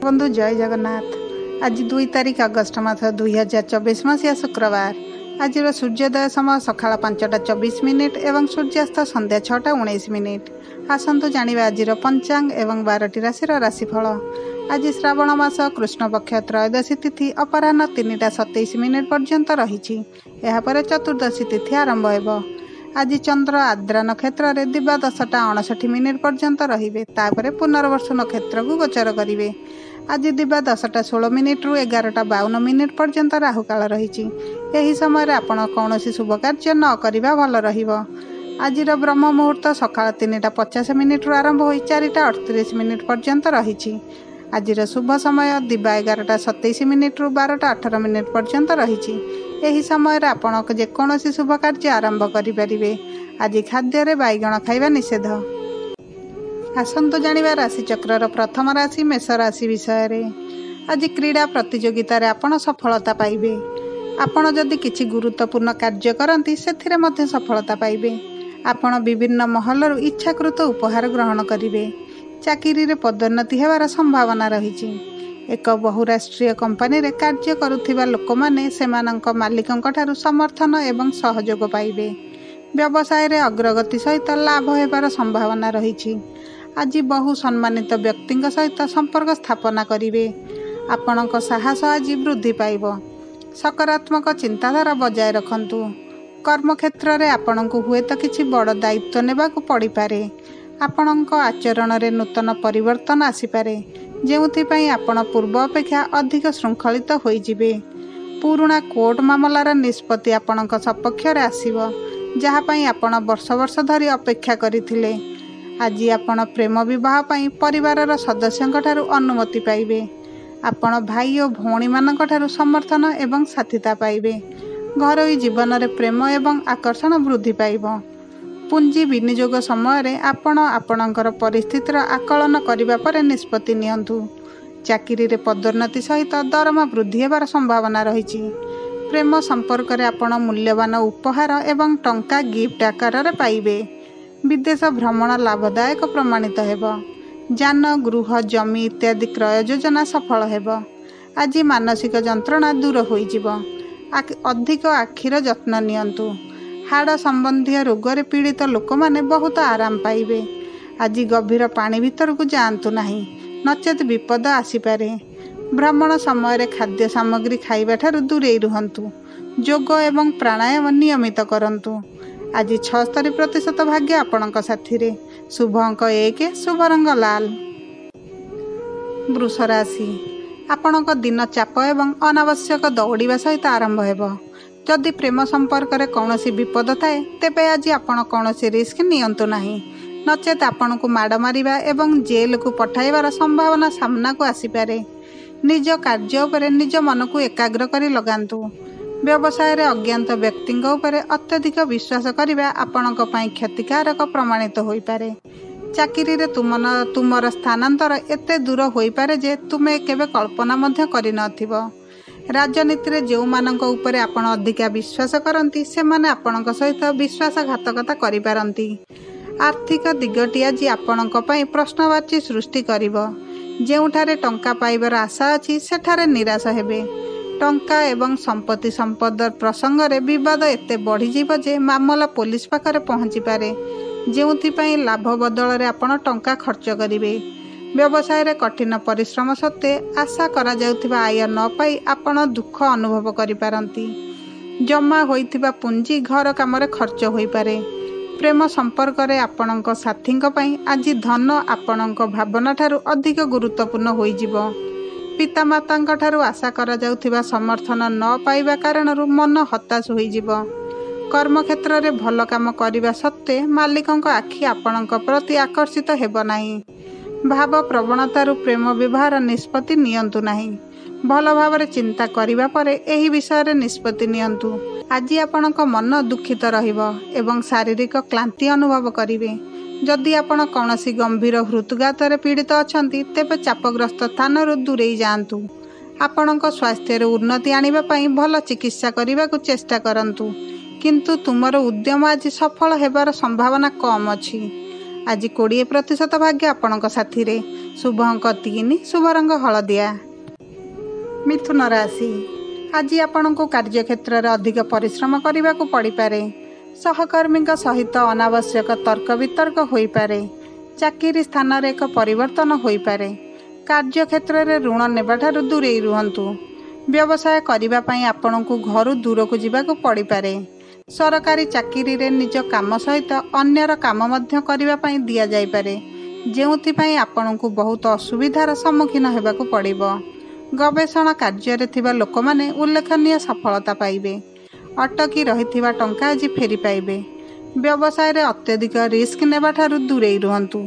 बंधु जय जगन्नाथ। आज 2 तारिख अगस्ट मास 2024 मसीहा शुक्रवार। आज सूर्योदय समय सकाळ 5:24 एवं सूर्यास्त संध्या 6:19। आसतु जानिबा आज पंचांग एवं 12टी राशि राशिफल। आज श्रावण मास कृष्ण पक्ष त्रयोदशी तिथि अपराह्न 3:27 पर्यंत रही। यापर चतुर्दशी तिथि आरंभ हो। आज चंद्र आद्रा नक्षत्र रे दिवा 10:59 पर्यंत रहिबे। तापरे पुनर्वसु नक्षत्र को गोचर करिवे। आज दिवा 10:16 रु 11:52 पर्यंत राहुकाल रही। यही समय आपण कौन शुभ कार्य न करिबा भल रहिबो। आज ब्रह्म मुहूर्त सकाळ 3:50 रु आरंभ हो 4:38 पर्यंत रही। आज शुभ समय दिवा 11:27 रु 12:18 पर्यंत रही। यही समय आपण जेकोसी शुभ कार्य आरंभ करें। आज खाद्य बैगण खाइबा निषेध। आसतु जानिबा राशिचक्र प्रथम राशि मेष राशि विषय। आज क्रीड़ा प्रतियोगिता आपण सफलता पाइबे। आपण जदि किछि गुरुत्वपूर्ण कार्य करती से सफलता पाइबे। आपण विभिन्न महलर इच्छाकृत उपहार ग्रहण करेंगे। चाकरी रे पदोन्नति हेबार संभावना रही। एक बहुराष्ट्रीय कंपनी रे कार्य करुथिबा लोक माने सेमानंक मालिकंक ठारू समर्थन एवं सहयोग पाइबे। व्यवसाय रे अग्रगति सहित लाभ हेबार संभावना रही। आज बहु सम्मानित व्यक्ति सहित संपर्क स्थापना करिवे। आपणक साहस आज वृद्धि पाइब। सकारात्मक चिंताधारा बजाय रखंतु। कर्मक्षेत्र रे आपणक हुए तो किछि बड़ दायित्व नेबाकु पड़ी पारे। आपणक आचरण रे नूतन परिवर्तन आसीपारे, जेउथिपाई आपण पूर्व अपेक्षा अधिक श्रृंखलित होइजिबे। पुराणा कोर्ट मामलार निष्पत्ति आपणक सपक्ष रे आसीबो, जहाँपाई आपण वर्ष वर्ष धरी अपेक्षा करिथिले। आज आपण प्रेम विवाह पाई परिवारर सदस्यंक ठारू अनुमति पाइबे। आपण भाई और भौणी मानक ठारू समर्थन एवं साथिता पाइबे। घरोई जीवन रे प्रेम एवं आकर्षण वृद्धि पाइब। पुंजी विनियोग समय आपण आपणकर परिस्थितिर आकलन करिबा परे निष्पत्ति नियंतु। चाकरी रे पदोन्नति सहित दरमा वृद्धि हेबार संभावना रही। प्रेम संपर्क रे आपण मूल्यवान उपहार एवं टंका गिफ्ट आकार रे पाइबे। विदेश भ्रमण लाभदायक प्रमाणित हेबो। जान गृह जमी इत्यादि क्रय योजना सफल हेबो। आज मानसिक जंत्रणा दूर होइजिबो। अधिक आखिर जत्न नियंतु। हाड़ संबंधी रोग रे पीड़ित लोक माने बहुत आराम पाइबे। आज गभीर पानी भीतर को जातु नहीं, नचेत विपद आसीपारे। भ्रमण समय खाद्य सामग्री खाइबा ठारू दूरे रुहंतु। योग एवं प्राणायाम नियमित करंतु। आज 76% भाग्य आपणक साथी रे। शुभ अंक 1, शुभ रंग लाल। वृष राशि। आपणक दिन चाप एवं अनावश्यक दौड़िबा सहित आरंभ हेबो। जदि प्रेम संपर्क रे कौनसी विपद थाए तेबे आज आपण कौनसी रिस्क नियंतु नहीं, नचेत आपण को माड़ मारिबा एवं जेल को पठाइबार संभावना सामना को आसीपारे। निज कार्य उपरे निज मन को एकाग्र करी लगांतु। व्यवसाय रे अज्ञात व्यक्ति उपरे अत्यधिक विश्वास करिबा आपणक पई क्षतिकारक प्रमाणित होई पारे। चाकरी रे तुमर स्थानांतर एते दूर होई पारे जे तुमे केबे कल्पना मध्य करि नथिबो। राजनीति रे जो मानक उपरे आपण अधिका विश्वास करती से माने आपणक सहित विश्वासघातकता करि पारंती। आर्थिक दिगटी आज आपणक पई प्रश्नवाची सृष्टि करिवो। जेउठारे टंका पाइबार आशा अछि सेठारे निराश हेबे। टंका एवं संपत्ति संपद प्रसंग रे विवाद एते बढ़ी जीव जे मामला पुलिस पाखरे पहुंची पारे, जेउथिपाई लाभ बदल रे आपण टंका खर्च करिवे। व्यवसाय रे कठिन परिश्रम सत्वे आशा करा जाउथिबा आय न पाई आपण दुख अनुभव करि पारंती। जमा होइथिबा पुंजी घर काम रे खर्च होई पारे। प्रेम संपर्क रे आपणक साथींक पई आज धन आपणक भावना ठारू अधिक गुरुत्वपूर्ण होई जिवो। पितामातांक ठारू आशा करा जाउथिबा समर्थन न पाइबा कारणरू मन हताश होई जिवो। कर्मक्षेत्र रे भल काम करिबा सत्वे मालिकंक आखि आपणक प्रति आकर्षित हेबो नाही। भाव प्रवणतारू प्रेम व्यवहार निष्पत्ति नियंतु नहीं। भल भाव चिंता करिबा परे एही विषय रे निष्पत्ति नियंतु। आज आपणक मन दुखित रहिबो एवं शारीरिक क्लांति अनुभव करिवे। जदि आपण कौनसी गंभीर हृदघात रे पीड़ित अछंती तेबे चापग्रस्त स्थानरू दूरेई जांतु। आपणक स्वास्थ्य रे उन्नति आनिबा पई भल चिकित्सा करिबाकू चेष्टा करंतु, किंतु तुमर उद्यम आज सफल हेबार संभावना कम अछि। आज 20% भाग्य आपणक साथी रे। शुभ अंक 3, शुभ रंग हलदिया। मिथुन राशि, आज आपण को कार्यक्षेत्र में अधिक परिश्रम करने को पड़ पारे। सहकर्मी सहित अनावश्यक तर्क वितर्क हो पारे। चाकरी स्थान रे एक परिवर्तन हो पारे। कार्यक्षेत्र में ऋण नेबाठारु दूरे रुहंतु। व्यवसाय करने आपण को घर दूर को जावाक पड़ पारे। सरकारी चाकरी रे निज काम सहित अन्यर काम मध्य करने दि जापे, जो आपण को बहुत असुविधार सम्मुखीन होगाक पड़िबो। गवेषणा कार्य थिबा लोक माने उल्लेखनीय सफलता पाइबे। अटकी रहिथिबा टंका आज फेरी पाइबे। व्यवसाय रे अत्यधिक रिस्क नेबाठारु दूरे रुहंतु,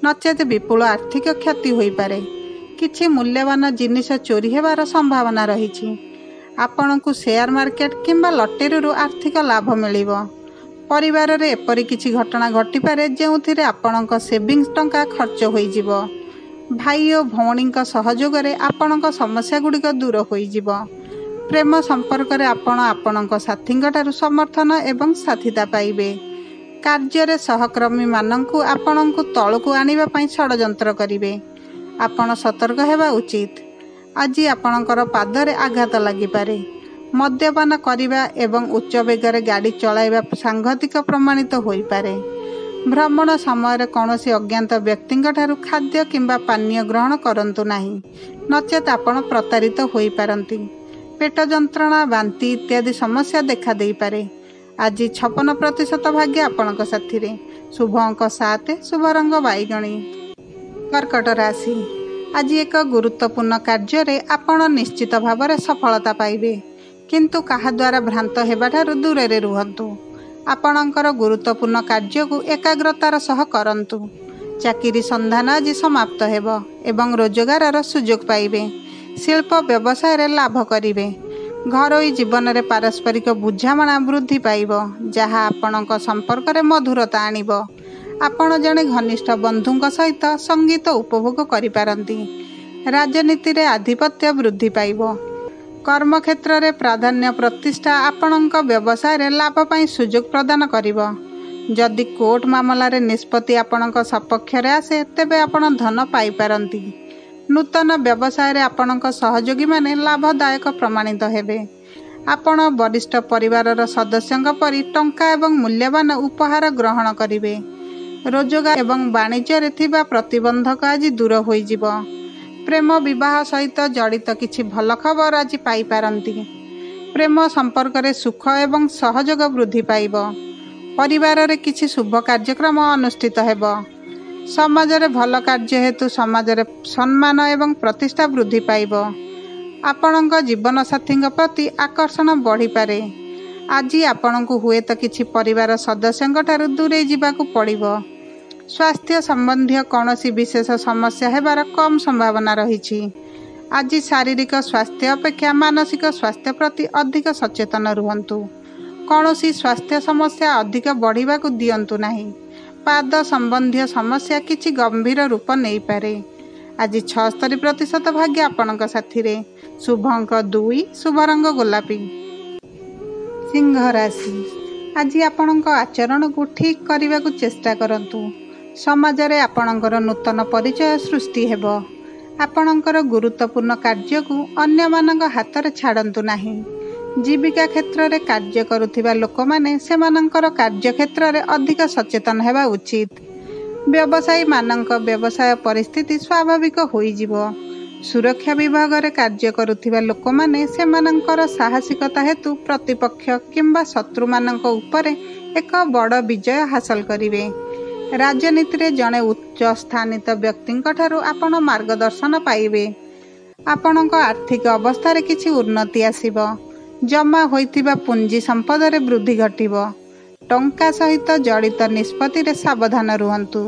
नचेत विपुल आर्थिक क्षति होई पारे। किछि मूल्यवान जिनिस चोरी हेबार संभावना रहिछि। आपणकु शेयर मार्केट किंबा लटेरी आर्थिक लाभ मिलिबो। परिवार रे एपरि किछि घटना घटी पारे जेउथिरे आपणक सेविंग्स टंका खर्च होई जिवो। भाई और भौणी सहयोग रे आपणक समस्या गुड़िक दूर होइजिवो। प्रेम संपर्क रे आपणक साथी समर्थन एवं साथिता पाइबे। कार्य रे सहकर्मी माननकु आपणकु तळकु आनिबा पई षडयंत्र करिवे। आपण सतर्क हेबा उचित। आज आपणकर पादरे आघात लागि पारे। मद्यपान करिबा एवं उच्च वेगरे गाड़ी चलाइबा सांघातिक प्रमाणित होई पारे। भ्रमण समय कौनसी अज्ञात व्यक्ति खाद्य किंबा पानीय ग्रहण करंतु नाही, नचेत आपण प्रतारित होई पारंती। पेट जंत्रणा, बांती इत्यादि समस्या देखा देई पारे। आज 56% भाग्य आपणक साथी रे। शुभ अंक 7, शुभ रंग बाईगणी। कर्कट राशि, आज एक गुरुत्वपूर्ण कार्य रे आपण निश्चित भाव में सफलता पाइबे, किंतु कहा द्वारा भ्रांत हेबाठारु दूरे रे रुहंतु। आपणकर गुरुत्वपूर्ण कार्य को एकाग्रतार सह करंतु। चाकरी संधान आज समाप्त हेबो एवं रोजगार सुजोग पाइबे। शिल्प व्यवसाय रे लाभ करिवे। घरोई जीवन रे पारस्परिक बुझामणा वृद्धि पाइबो, जहा आपणक संपर्क रे मधुरता आनिबो। आपण जने घनिष्ठ बंधुंक सहित संगीत उपभोग करि पारंती। राजनीति रे आधिपत्य वृद्धि पाइबो। कर्मक्षेत्र रे प्राधान्य प्रतिष्ठा आपणक व्यवसाय रे लाभ पाई सुजोग प्रदान करिबो। जदि कोर्ट मामला रे निष्पत्ति आपणक सपक्ष रे आसे, तेबे आपण धन पाई पारंती। नूतन व्यवसाय रे आपणक सहयोगी माने लाभदायक प्रमाणित हेबे। आपण वरिष्ठ परिवार सदस्यंक परि टंका एवं मूल्यवान उपहार ग्रहण करिवे। रोजगार एवं वाणिज्य रे थिबा प्रतिबंधक आज दूर होई जिवो। प्रेम विवाह सहित जड़ित किछि भल खबर आज पाई पारंती। प्रेम संपर्क रे सुख एवं सहयोग वृद्धि पाइबो। परिवार रे किछि शुभ कार्यक्रम अनुष्ठित हेबो। समाज रे भल कार्य हेतु समाज रे सम्मान एवं प्रतिष्ठा वृद्धि पाइबो। आपणक जीवन साथी प्रति आकर्षण बढ़ी पारे। आज आपणकु हुए तो किछि परिवार सदस्यंक ठारु दूरे जिबाकु पड़िबो। स्वास्थ्य संबंधी कौनसी विशेष समस्या हेबार कम संभावना रही। आज शारीरिक स्वास्थ्य अपेक्षा मानसिक स्वास्थ्य प्रति अधिक सचेतन रुहंतु। कौनसी स्वास्थ्य समस्या अधिक बढ़िबा को दियंतु नाही। पाद संबंधी समस्या किछि गंभीर रूप नहीं पारे। आज 76% भाग्य आपणक साथी रे। शुभ अंक 2, शुभ रंग गोलापी। सिंह राशि, आज आपणक आचरण को ठीक करने को चेष्टा करंतु। समाज रे आपणकर नूतन परिचय सृष्टि हेबो। आपणकर गुरुत्वपूर्ण कार्य को अन्य मानक हाथ रे छाड़ंतु नाही। जीविका क्षेत्र रे कार्य करुथिबा लोक माने सेमानंकर कार्य क्षेत्र रे अधिक सचेतन हेबा उचित। व्यवसायी मानक व्यवसाय परिस्थिति स्वाभाविक होई जिवो। सुरक्षा विभाग रे कार्य करुथिबा लोक माने सेमानंकर साहसिकता हेतु प्रतिपक्ष किंबा शत्रु मानक उपरे एक बड़ विजय हासिल करिवे। राजनीति रे जने उच्च स्थानित व्यक्तिंक ठारू आपण मार्गदर्शन पाइबे। आपणक आर्थिक अवस्था रे किछि उन्नति आसीबो। जमा होइतिबा पुंजी संपद रे वृद्धि घटिबो। टंका सहित जड़ित निष्पत्ति रे सावधान रुहंतु।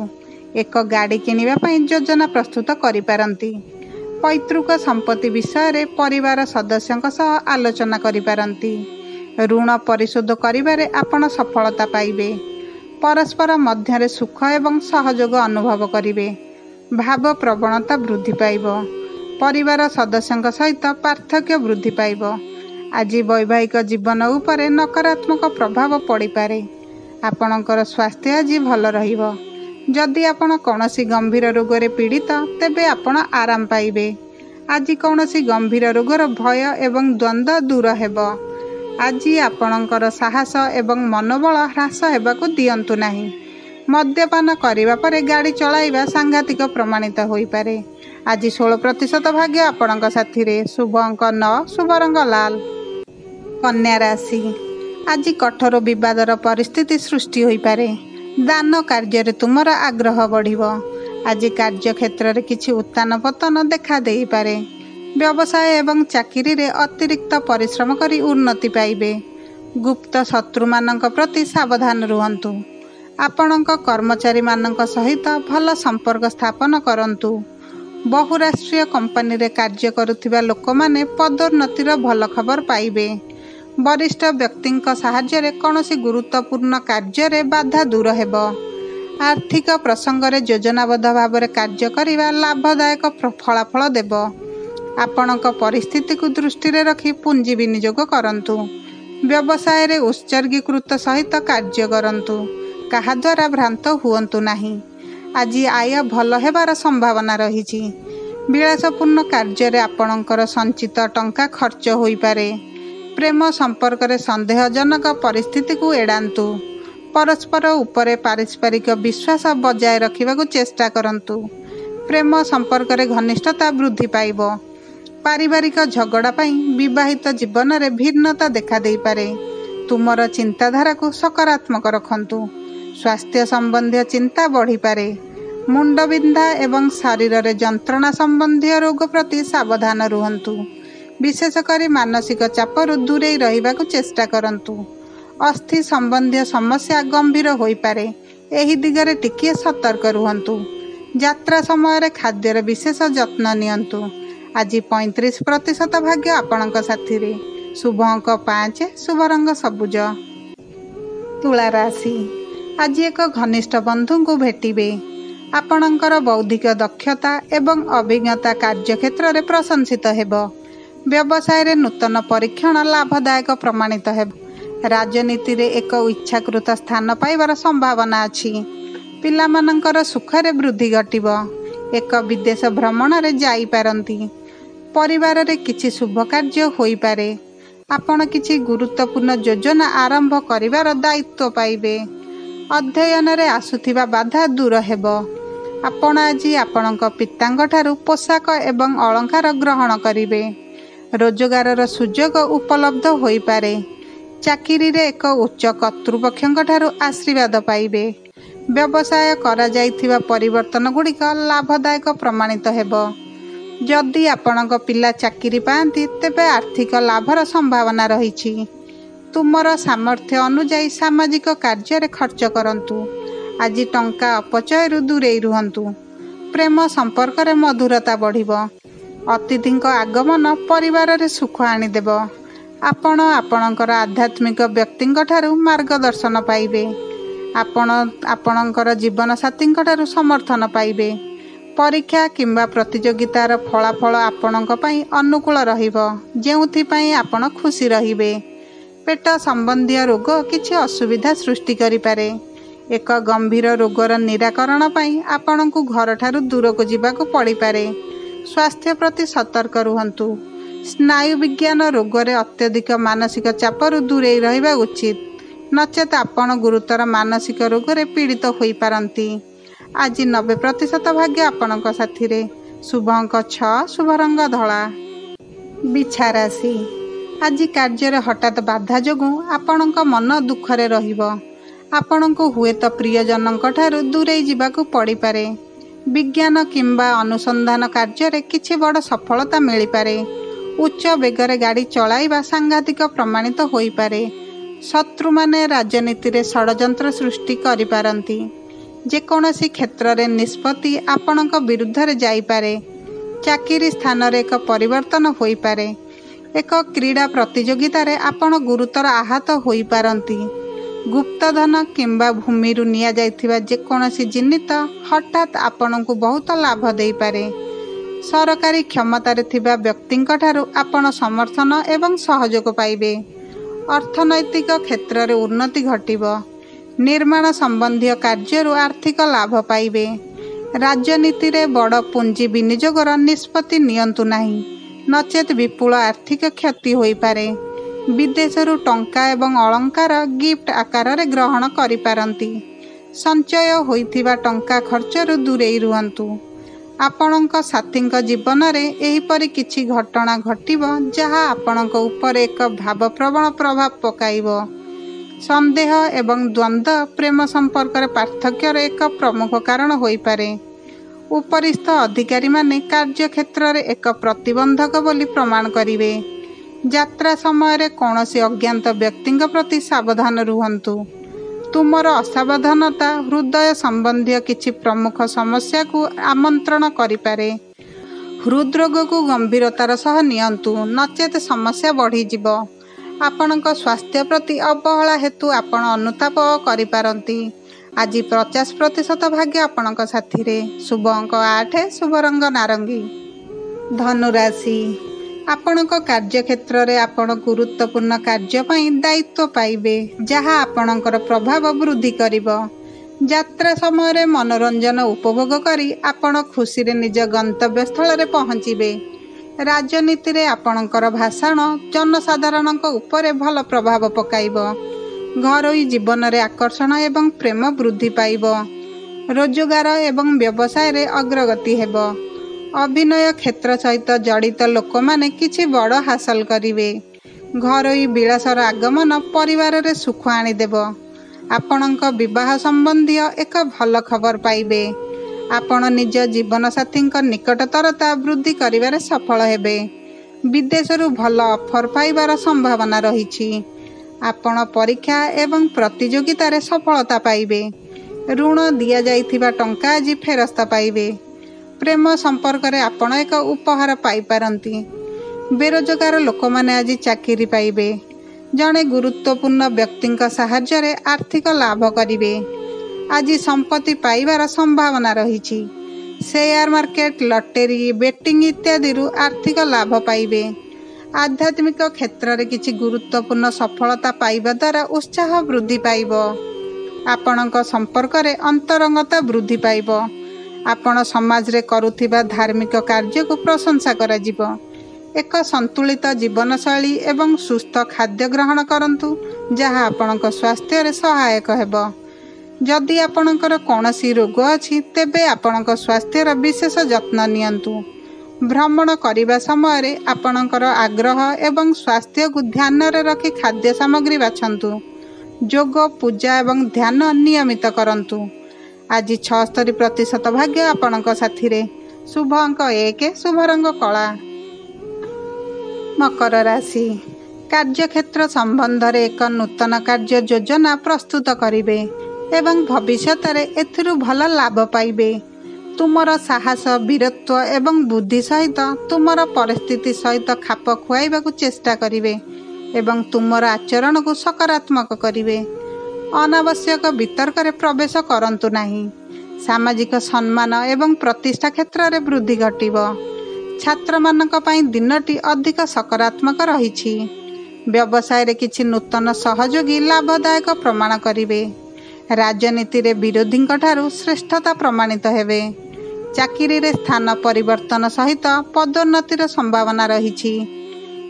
एक गाड़ी किनिबा पई योजना प्रस्तुत करि पारंती। पैतृक संपत्ति विषय रे परिवार सदस्यंक सह आलोचना करि पारंती। ऋण परिशोध करिबारे आपण सफलता पाइबे। परस्पर मध्य सुख एवं सहयोग अनुभव करिवे। भाव प्रवणता वृद्धि पाइबो। परिवार सदस्यंक सहित पार्थक्य वृद्धि पाइबो। आज वैवाहिक जीवन उपरे नकारात्मक प्रभाव पड़ी पारे। आपणकर स्वास्थ्य आज भल रहिबो। जदि आपण कौनसी गंभीर रोगरे पीड़ित तेबे आपण आराम पाइबे। आज कौनसी गंभीर रोगर भय एवं द्वंद्व दूर हेब। आज आपणकर साहस एवं मनोबल ह्रास हेबाकु दियंतु नाही। मद्यपान करिबा परे गाड़ी चलाइबा सांघातिक प्रमाणित होई पारे। आज 16% भाग्य आपणक साथी रे। शुभ अंक 9, शुभ रंग लाल। कन्या राशि आज कठोर विवादर परिस्थिति सृष्टि होई पारे। दान कार्य तुमर आग्रह बढ़िबो। आज कार्य क्षेत्र में किछि उत्तान पतन देखा देई पारे। व्यवसाय एवं चाकरी रे अतिरिक्त परिश्रम करी उन्नति पाइबे। गुप्त शत्रु मानक प्रति सावधान रुहंतु। आपणक कर्मचारी मानक सहित भल संपर्क स्थापन करंतु। बहुराष्ट्रीय कंपनी रे कार्य करुथिबा लोक माने पदोन्नतिर भल खबर पाइबे। वरिष्ठ व्यक्तिंक सहाय्य रे कौनसी गुरुत्वपूर्ण कार्य रे बाधा दूर हेब। आर्थिक प्रसंग रे योजनाबद्ध भाव में कार्य करिबा लाभदायक फलाफल देब। आपणक परिस्थिति को दृष्टि रे रखी पुंजी विनियोग करंतु। व्यवसाय रे उत्सर्गीकृत सहित कार्य करंतु। कहा द्वारा भ्रांत हुअंतु नाही। आज आय भल हेबार संभावना रहिछि। विलासपूर्ण कार्य रे आपणकर संचित टंका खर्च होई पारे। प्रेम संपर्क रे संदेहजनक परिस्थिति को एड़ांतु। परस्पर उपरे पारस्परिक विश्वास बजाय रखिबाकु चेष्टा करंतु। प्रेम संपर्क रे घनिष्ठता वृद्धि पाइबो। पारिवारिक झगड़ा पई विवाहित जीवन रे भिन्नता देखा देई पारे। तुमर चिंताधारा को सकारात्मक रखंतु। स्वास्थ्य संबंधी चिंता बढ़ी पारे। मुंडबिंधा एवं शरीर रे जंत्रणा संबंधी रोग प्रति सावधान रुहंतु। विशेषकर मानसिक चापरु दूरे रहिबाकु चेष्टा करंतु। अस्थि संबंधी समस्या गंभीर होई पारे। एही दिगरे टिकिए सतर्क रुहंतु। यात्रा समय रे खाद्यर विशेष जत्न नियंतु। आज 35% भाग्य आपणक साथी रे। शुभ अंक 5, शुभ रंग सबुज। तुला राशि आज एक घनिष्ठ बंधु को भेटिबे। आपणकर बौद्धिक दक्षता एवं अभिज्ञता कार्य क्षेत्र में प्रशंसित हेब। व्यवसाय रे नूतन परीक्षण लाभदायक प्रमाणित हेब। राजनीति रे एक इच्छाकृत स्थान पाइबार संभावना अछि। पिलामानंकर सुख रे वृद्धि घटिब। एक विदेश भ्रमण रे जाई पारंती। परिवार रे किछि शुभ कार्य होई पारे। आपण किछि गुरुत्वपूर्ण योजना आरंभ करिवार दायित्व पाइबे। अध्ययन रे आसुथिबा बाधा दूर हेब। आपण आज आपणक पितांक ठारू पोशाक एवं अलंकार ग्रहण करिवे। रोजगार सुजोग उपलब्ध होई पारे। चाकरी रे एक उच्च कर्तृपक्षंक ठारू आशीर्वाद पाइबे। व्यवसाय करा जाइथिबा परिवर्तन गुड़िक लाभदायक प्रमाणित हेब। जदि आपणक पिला चाकरी पाआंती तेबे आर्थिक लाभर संभावना रहिछि। तुमर सामर्थ्य अनुजाई सामाजिक कार्य रे खर्च करंतु। आज टंका अपचय दूरे रुहंतु। प्रेम संपर्क रे मधुरता बढ़िबो। अतिथिंक आगमन परिवार रे सुख आनिदेब। आपण आपणकर आध्यात्मिक व्यक्तिंक ठारू मार्गदर्शन पाइबे। आपणकर जीवन साथींक ठारू समर्थन पाइबे। परीक्षा किंबा प्रतियोगितार फलाफल आपणक पई अनुकूल रहिबो। जेउथि पई आपण खुशी रहिबे। पेट संबंधी रोग किछि असुविधा सृष्टि करि पारे। एक गंभीर रोगर निराकरण पई आपणकु घर ठारू दूर को जिबाकु पड़ी पारे। स्वास्थ्य प्रति सतर्क रुहंतु। स्नायु विज्ञान रोगरे अत्यधिक मानसिक चापरु दूरे रहिबा उचित। नचेत आपण गुरुतर मानसिक रोगरे पीड़ित होई पारंती। आज 90% भाग्य आपणक साथी रे। शुभ अंक 6, शुभ रंग धला। बिछा राशि आज कार्य हठात बाधा जोगु आपणक मन दुखरे रहिबो। आपणको हुएत प्रियजनक ठारू दूरे जिबाकु पड़ी पारे। विज्ञान किंबा अनुसंधान कार्य रे किछि बड़ सफलता मिली पारे। उच्च बेगरे गाड़ी चलाइबा सांघातिक प्रमाणित होई पारे। शत्रु माने राजनीति रे षडयंत्र सृष्टि करि पारंती। जेकोनोसी क्षेत्र रे निष्पत्ति आपणक विरुद्ध रे जाई पारे। चाकरी स्थान रे एक परिवर्तन होई पारे। एक क्रीड़ा प्रतियोगिता रे आपण गुरुतर आहत होई पारंती। गुप्तधन किंबा भूमि रु निया जाइथिबा जेकोनोसी जिनिस हठात आपणकु बहुत लाभ देई पारे। सरकारी क्षमता रे थिबा व्यक्तिंक ठारू आपण समर्थन एवं सहयोग पाइबे। अर्थनैतिक क्षेत्र रे उन्नति घटिबो। निर्माण संबंधी कार्यरू आर्थिक लाभ पाइबे। राजनीति रे बड़ पुंजी विनियोगर निष्पत्ति नियंतु नाही, नचेत विपुल आर्थिक क्षति होई पारे। विदेशरू टंका एवं अलंकार गिफ्ट आकार रे ग्रहण करि पारंती। संचय होइथिबा टंका खर्चरू दूरेई रुहंतु। आपणक साथींक जीवन रे एहिपरि किछि घटना घटिबो जहा आपणक उपर एक भावप्रवण प्रभाव पकाइबो। संदेह एवं द्वंद्व प्रेम संपर्क पार्थक्यर एक प्रमुख कारण होई पारे। उपरिस्थ अधिकारी माने कार्य क्षेत्र रे एक प्रतिबंधक बोली प्रमाण करिवे। यात्रा समय रे कौनसी अज्ञात व्यक्तिंक प्रति सावधान रुहंतु। तुमर असावधानता हृदय संबंधी किछि प्रमुख समस्या को आमंत्रण करिपारे। हृदरोग को गंभीरतार सह नियंतु, नचेत समस्या बढ़ी जिवो। आपणक स्वास्थ्य प्रति अवहेला हेतु आपण अनुताप करिपारंती। आज 50% भाग्य आपणक साथी रे। शुभ अंक 8, शुभ रंग नारंगी। धनुराशि, आपणक कार्य क्षेत्र रे आपण गुरुत्वपूर्ण कार्य पई दायित्व पाइबे, जहा आपणकर प्रभाव वृद्धि करिवो। यात्रा समय रे मनोरंजन उपभोग करी आपण खुशी रे निज गंतव्य स्थल रे पहुँचिबे। राजनीति रे आपणकर भाषण जनसाधारणक उपरे भल प्रभाव पकाइबो। घरोई जीवन रे आकर्षण एवं प्रेम वृद्धि पाइबो। रोजगार एवं व्यवसाय रे अग्रगति हेबो। अभिनय क्षेत्र सहित जड़ित लोक माने किछि बड़ हासिल करिवे। घरोई विलासर आगमन परिवार रे सुख आनिदेव। आपणक विवाह संबंधी एक भल खबर पाइबे। आपण निज जीवन साथींक निकटतरता वृद्धि करिवारे सफल हेबे। विदेशरू भल ऑफर पाइबार संभावना रहिछि। आपण परीक्षा एवं प्रतियोगिता रे सफलता पाइबे। ऋण दिया जाइथिबा टंका आज फेरस्त पाइबे। प्रेम संपर्क रे आपण एक उपहार पाई पारंती। बेरोजगार लोक माने आज चाकरी पाइबे। जणे गुरुत्वपूर्ण व्यक्तिंक सहायता रे आर्थिक लाभ करिवे। आज संपत्ति पाइबार संभावना रहिछि। शेयर मार्केट, लॉटरी, बेटिंग इत्यादि रु आर्थिक लाभ पाइबे। आध्यात्मिक क्षेत्र रे किछि गुरुत्वपूर्ण सफलता पाइबा द्वारा उत्साह वृद्धि पाइबो। आपणक संपर्क रे अंतरंगता वृद्धि पाइबो। आपण समाज रे करुथिबा धार्मिक कार्य को प्रशंसा करा जिवो। एक संतुलित जीवन शैली एवं सुस्थ खाद्य ग्रहण करंतु, जहा आपणक स्वास्थ्य रे सहायक हेबो। जदि आपणकर कौनसी रोग अछि तेबे आपणक स्वास्थ्यर विशेष जत्न नियंतु। भ्रमण करिबा समय रे आपणकर आग्रह एवं स्वास्थ्य को ध्यान रे रखी खाद्य सामग्री बाछंतु। योग, पूजा एवं ध्यान नियमित करंतु। आज 76% भाग्य आपणक साथी रे। शुभ अंक 1, शुभ रंग कला। मकर राशि, कार्यक्षेत्र संबंध रे एक नूतन कार्य योजना प्रस्तुत करिवे एवं भविष्यत रे एथिरु भल लाभ पाइबे। तुमर साहस, वीरत्व एवं बुद्धि सहित तुमर परिस्थिति सहित खाप खुआइबा को चेष्टा करिवे एवं तुमर आचरण को सकारात्मक करिवे। अनावश्यक वितर्क रे प्रवेश करंतु नाही। सामाजिक सम्मान एवं प्रतिष्ठा क्षेत्र रे वृद्धि घटिबो। छात्र मानक पई दिनटी अधिक सकारात्मक रहिछि। व्यवसाय रे किछि नूतन सहयोगी लाभदायक प्रमाण करिवे। राजनीति रे विरोधींक ठारू श्रेष्ठता प्रमाणित हेबे। चाकिरी रे स्थान परिवर्तन सहित पदोन्नतिर संभावना रहिछि।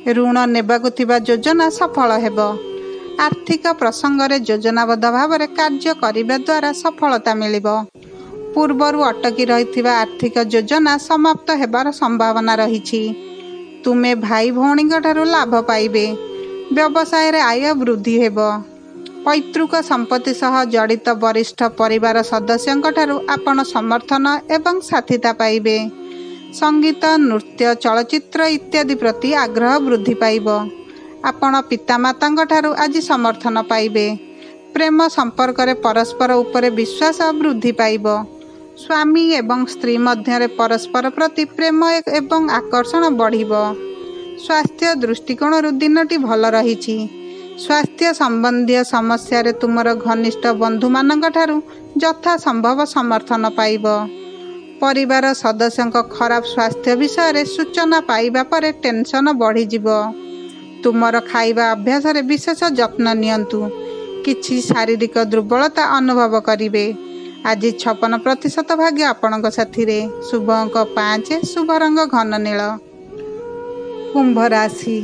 ऋण नेबाकु थिबा योजना सफल हेबो। आर्थिक प्रसंग रे योजनाबद्ध भाव रे कार्य करिबा द्वारा सफलता मिलिबो। पूर्वरु अटकी रहिथिबा आर्थिक योजना समाप्त हेबार संभावना रहिछि। तुमे भाई भौणीक ठारू लाभ पाइबे। व्यवसाय रे आय वृद्धि हेबो। पैतृक संपत्ति सह जड़ित वरिष्ठ परिवार सदस्यंक ठारू आपण समर्थन एवं साथिता पाइबे। संगीत, नृत्य, चलचित्र इत्यादि प्रति आग्रह वृद्धि पाइबो। आपण पितामातांक ठारू आज समर्थन पाइबे। प्रेम संपर्क रे परस्पर उपरे विश्वास वृद्धि पाइबो। स्वामी एवं स्त्री मध्य परस्पर प्रति प्रेम एवं आकर्षण बढ़िबो। स्वास्थ्य दृष्टिकोण रु दिनटी भल रहिछि। स्वास्थ्य संबंधी समस्या रे तुमर घनिष्ठ बंधु मानक ठारू यथा संभव समर्थन पाइबो। परिवार सदस्यंक खराब स्वास्थ्य विषय रे सूचना पाइबा परे टेंशन बढ़ी जिवो। तुमर खाइबा अभ्यास रे विशेष जत्न नियंतु। କିଛି ଶାରୀରିକ ଦୁର୍ବଳତା ଅନୁଭବ କରିବେ। ଆଜି 56% ଭାଗ୍ୟ ଆପଣଙ୍କ ସାଥିରେ। ଶୁଭ ଅଙ୍କ 5, ଶୁଭ ରଙ୍ଗ ଘନ ନୀଳ। କୁମ୍ଭ ରାଶି,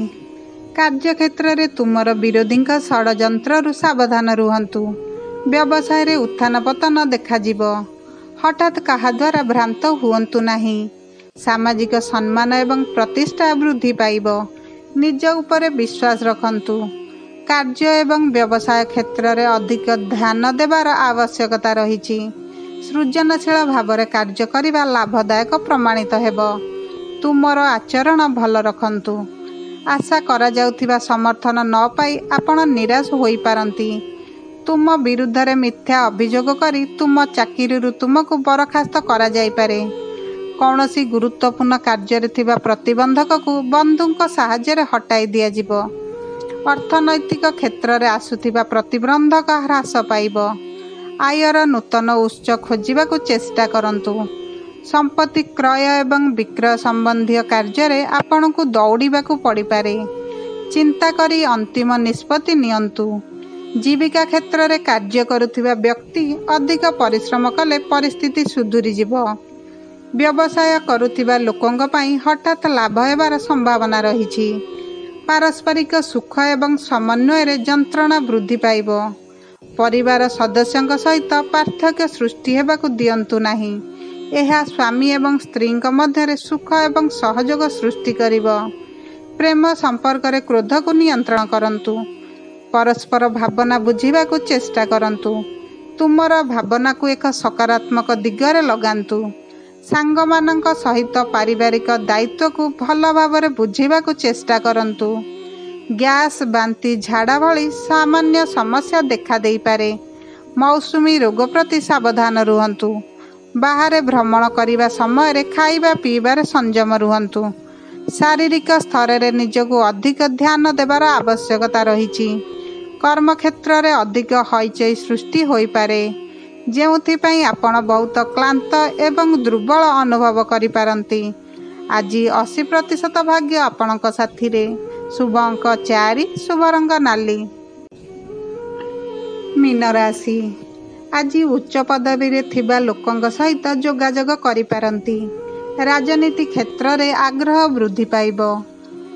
କାର୍ଯ୍ୟକ୍ଷେତ୍ରରେ ତୁମର ବିରୋଧୀଙ୍କ ଷଡ଼ଯନ୍ତ୍ରରୁ ସାବଧାନ ରୁହନ୍ତୁ। ବ୍ୟବସାୟରେ ଉତ୍ଥାନ ପତନ ଦେଖାଯିବ। ହଠାତ୍ କାହା ଦ୍ୱାରା ଭ୍ରାନ୍ତ ହୁଅନ୍ତୁ ନାହିଁ। ସାମାଜିକ ସମ୍ମାନ ଏବଂ ପ୍ରତିଷ୍ଠା ବୃଦ୍ଧି ପାଇବ। ନିଜ ଉପରେ ବିଶ୍ୱାସ ରଖନ୍ତୁ। କାର୍ଯ୍ୟ ଏବଂ ବ୍ୟବସାୟ କ୍ଷେତ୍ରରେ ଅଧିକ ଧ୍ୟାନ ଦେବାର ଆବଶ୍ୟକତା ରହିଛି। ସୃଜନଶୀଳ ଭାବରେ କାର୍ଯ୍ୟ କରିବା ଲାଭଦାୟକ ପ୍ରମାଣିତ ହେବ। ତୁମର ଆଚରଣ ଭଲ ରଖନ୍ତୁ। ଆଶା କରାଯାଉଥିବା ସମର୍ଥନ ନ ପାଇ ଆପଣ ନିରାଶ ହୋଇପାରନ୍ତି। ତୁମ ବିରୁଦ୍ଧରେ ମିଥ୍ୟା ଅଭିଯୋଗ କରି ତୁମ ଚାକିରିରୁ ତୁମକୁ ବରଖାସ୍ତ କରାଯାଇପାରେ। କୌଣସି ଗୁରୁତ୍ୱପୂର୍ଣ୍ଣ କାର୍ଯ୍ୟରେ ଥିବା ପ୍ରତିବନ୍ଧକକୁ ବନ୍ଧୁଙ୍କ ସାହାଯ୍ୟରେ ହଟାଇ ଦିଆଯିବ। ଅର୍ଥନୈତିକ କ୍ଷେତ୍ରରେ ଆସୁଥିବା ପ୍ରତିବନ୍ଧକ ହ୍ରାସ ପାଇବ। ଆୟର ନୂତନ ଉତ୍ସ ଖୋଜିବାକୁ ଚେଷ୍ଟା କରନ୍ତୁ। ସମ୍ପତ୍ତି କ୍ରୟ ଏବଂ ବିକ୍ରୟ ସମ୍ବନ୍ଧୀୟ କାର୍ଯ୍ୟରେ ଆପଣଙ୍କୁ ଦୌଡ଼ିବାକୁ ପଡ଼ିପାରେ। ଚିନ୍ତା କରି ଅନ୍ତିମ ନିଷ୍ପତ୍ତି ନିଅନ୍ତୁ। ଜୀବିକା କ୍ଷେତ୍ରରେ କାର୍ଯ୍ୟ କରୁଥିବା ବ୍ୟକ୍ତି ଅଧିକ ପରିଶ୍ରମ କଲେ ପରିସ୍ଥିତି ସୁଧୁରିଯିବ। ବ୍ୟବସାୟ କରୁଥିବା ଲୋକଙ୍କ ପାଇଁ ହଠାତ୍ ଲାଭ ହେବାର ସମ୍ଭାବନା ରହିଛି। ପାରସ୍ପରିକ ସୁଖ ଏବଂ ସମନ୍ୱୟରେ ଯନ୍ତ୍ରଣା ବୃଦ୍ଧି ପାଇବ। ପରିବାର ସଦସ୍ୟଙ୍କ ସହିତ ପାର୍ଥକ୍ୟ ସୃଷ୍ଟି ହେବାକୁ ଦିଅନ୍ତୁ ନାହିଁ। ଏହା ସ୍ୱାମୀ ଏବଂ ସ୍ତ୍ରୀଙ୍କ ମଧ୍ୟରେ ସୁଖ ଏବଂ ସହଯୋଗ ସୃଷ୍ଟି କରିବ। ପ୍ରେମ ସମ୍ପର୍କରେ କ୍ରୋଧକୁ ନିୟନ୍ତ୍ରଣ କରନ୍ତୁ। ପରସ୍ପର ଭାବନା ବୁଝିବାକୁ ଚେଷ୍ଟା କରନ୍ତୁ। ତୁମର ଭାବନାକୁ ଏକ ସକାରାତ୍ମକ ଦିଗରେ ଲଗାନ୍ତୁ। ସାଙ୍ଗମାନଙ୍କ ସହିତ ପାରିବାରିକ ଦାୟିତ୍ୱକୁ ଭଲ ଭାବରେ ବୁଝିବାକୁ ଚେଷ୍ଟା କରନ୍ତୁ। ଗ୍ୟାସ୍, ବାନ୍ତି, ଝାଡ଼ା ଭଳି ସାମାନ୍ୟ ସମସ୍ୟା ଦେଖାଦେଇପାରେ। ମୌସୁମୀ ରୋଗ ପ୍ରତି ସାବଧାନ ରୁହନ୍ତୁ। ବାହାରେ ଭ୍ରମଣ କରିବା ସମୟରେ ଖାଇବା ପିଇବାରେ ସଂଯମ ରୁହନ୍ତୁ। ଶାରୀରିକ ସ୍ତରରେ ନିଜକୁ ଅଧିକ ଧ୍ୟାନ ଦେବାର ଆବଶ୍ୟକତା ରହିଛି। କର୍ମକ୍ଷେତ୍ରରେ ଅଧିକ ହଇଚଇ ସୃଷ୍ଟି ହୋଇପାରେ, ଯେଉଁଥିପାଇଁ ଆପଣ ବହୁତ କ୍ଳାନ୍ତ ଏବଂ ଦୁର୍ବଳ ଅନୁଭବ କରିପାରନ୍ତି। ଆଜି 80% ଭାଗ୍ୟ ଆପଣଙ୍କ ସାଥିରେ। ଶୁଭ ଅଙ୍କ 4, ଶୁଭ ରଙ୍ଗ ନାଲି। ମୀନ ରାଶି, ଆଜି ଉଚ୍ଚ ପଦବୀରେ ଥିବା ଲୋକଙ୍କ ସହିତ ଯୋଗାଯୋଗ କରିପାରନ୍ତି। ରାଜନୀତି କ୍ଷେତ୍ରରେ ଆଗ୍ରହ ବୃଦ୍ଧି ପାଇବ।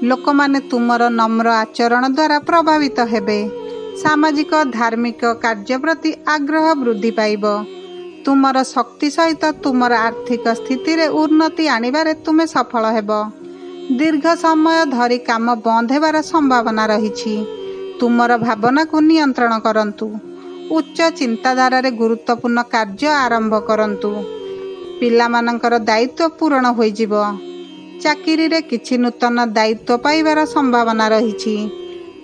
ଲୋକମାନେ ତୁମର ନମ୍ର ଆଚରଣ ଦ୍ୱାରା ପ୍ରଭାବିତ ହେବେ। ସାମାଜିକ ଧାର୍ମିକ କାର୍ଯ୍ୟ ପ୍ରତି ଆଗ୍ରହ ବୃଦ୍ଧି ପାଇବ। ତୁମର ଶକ୍ତି ସହିତ ତୁମର ଆର୍ଥିକ ସ୍ଥିତିରେ ଉନ୍ନତି ଆଣିବାରେ ତୁମେ ସଫଳ ହେବ। ଦୀର୍ଘ ସମୟ ଧରି କାମ ବନ୍ଦ ହେବାର ସମ୍ଭାବନା ରହିଛି। ତୁମର ଭାବନାକୁ ନିୟନ୍ତ୍ରଣ କରନ୍ତୁ। ଉଚ୍ଚ ଚିନ୍ତାଧାରାରେ ଗୁରୁତ୍ୱପୂର୍ଣ୍ଣ କାର୍ଯ୍ୟ ଆରମ୍ଭ କରନ୍ତୁ। ପିଲାମାନଙ୍କର ଦାୟିତ୍ୱ ପୂରଣ ହୋଇଯିବ। ଚାକିରିରେ କିଛି ନୂତନ ଦାୟିତ୍ୱ ପାଇବାର ସମ୍ଭାବନା ରହିଛି।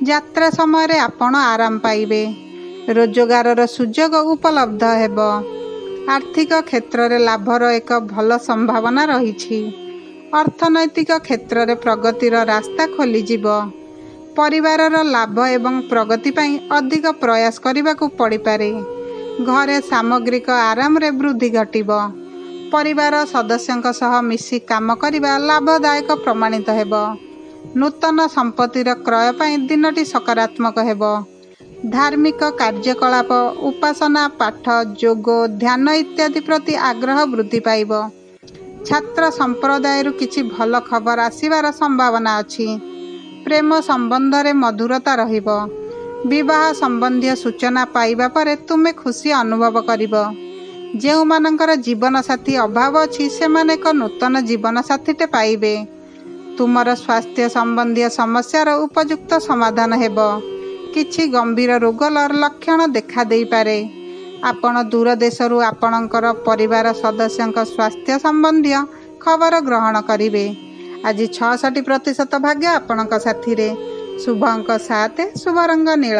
ଯାତ୍ରା ସମୟରେ ଆପଣ ଆରାମ ପାଇବେ। ରୋଜଗାରର ସୁଯୋଗ ଉପଲବ୍ଧ ହେବ। ଆର୍ଥିକ କ୍ଷେତ୍ରରେ ଲାଭର ଏକ ଭଲ ସମ୍ଭାବନା ରହିଛି। ଅର୍ଥନୈତିକ କ୍ଷେତ୍ରରେ ପ୍ରଗତିର ରାସ୍ତା ଖୋଲିଯିବ। ପରିବାରର ଲାଭ ଏବଂ ପ୍ରଗତି ପାଇଁ ଅଧିକ ପ୍ରୟାସ କରିବାକୁ ପଡ଼ିପାରେ। ଘରେ ସାମଗ୍ରିକ ଆରାମରେ ବୃଦ୍ଧି ଘଟିବ। ପରିବାର ସଦସ୍ୟଙ୍କ ସହ ମିଶି କାମ କରିବା ଲାଭଦାୟକ ପ୍ରମାଣିତ ହେବ। ନୂତନ ସମ୍ପତ୍ତିର କ୍ରୟ ପାଇଁ ଦିନଟି ସକାରାତ୍ମକ ହେବ। ଧାର୍ମିକ କାର୍ଯ୍ୟକଳାପ, ଉପାସନା, ପାଠ, ଯୋଗ, ଧ୍ୟାନ ଇତ୍ୟାଦି ପ୍ରତି ଆଗ୍ରହ ବୃଦ୍ଧି ପାଇବ। ଛାତ୍ର ସମ୍ପ୍ରଦାୟରୁ କିଛି ଭଲ ଖବର ଆସିବାର ସମ୍ଭାବନା ଅଛି। ପ୍ରେମ ସମ୍ବନ୍ଧରେ ମଧୁରତା ରହିବ। ବିବାହ ସମ୍ବନ୍ଧୀୟ ସୂଚନା ପାଇବା ପରେ ତୁମେ ଖୁସି ଅନୁଭବ କରିବ। ଯେଉଁମାନଙ୍କର ଜୀବନସାଥୀ ଅଭାବ ଅଛି ସେମାନେ ଏକ ନୂତନ ଜୀବନସାଥୀଟେ ପାଇବେ। ତୁମର ସ୍ୱାସ୍ଥ୍ୟ ସମ୍ବନ୍ଧୀୟ ସମସ୍ୟାର ଉପଯୁକ୍ତ ସମାଧାନ ହେବ। କିଛି ଗମ୍ଭୀର ରୋଗର ଲକ୍ଷଣ ଦେଖାଦେଇପାରେ। ଆପଣ ଦୂର ଦେଶରୁ ଆପଣଙ୍କର ପରିବାର ସଦସ୍ୟଙ୍କ ସ୍ୱାସ୍ଥ୍ୟ ସମ୍ବନ୍ଧୀୟ ଖବର ଗ୍ରହଣ କରିବେ। ଆଜି 66% ଭାଗ୍ୟ ଆପଣଙ୍କ ସାଥିରେ। ଶୁଭ ଅଙ୍କ 7, ଶୁଭ ରଙ୍ଗ ନୀଳ।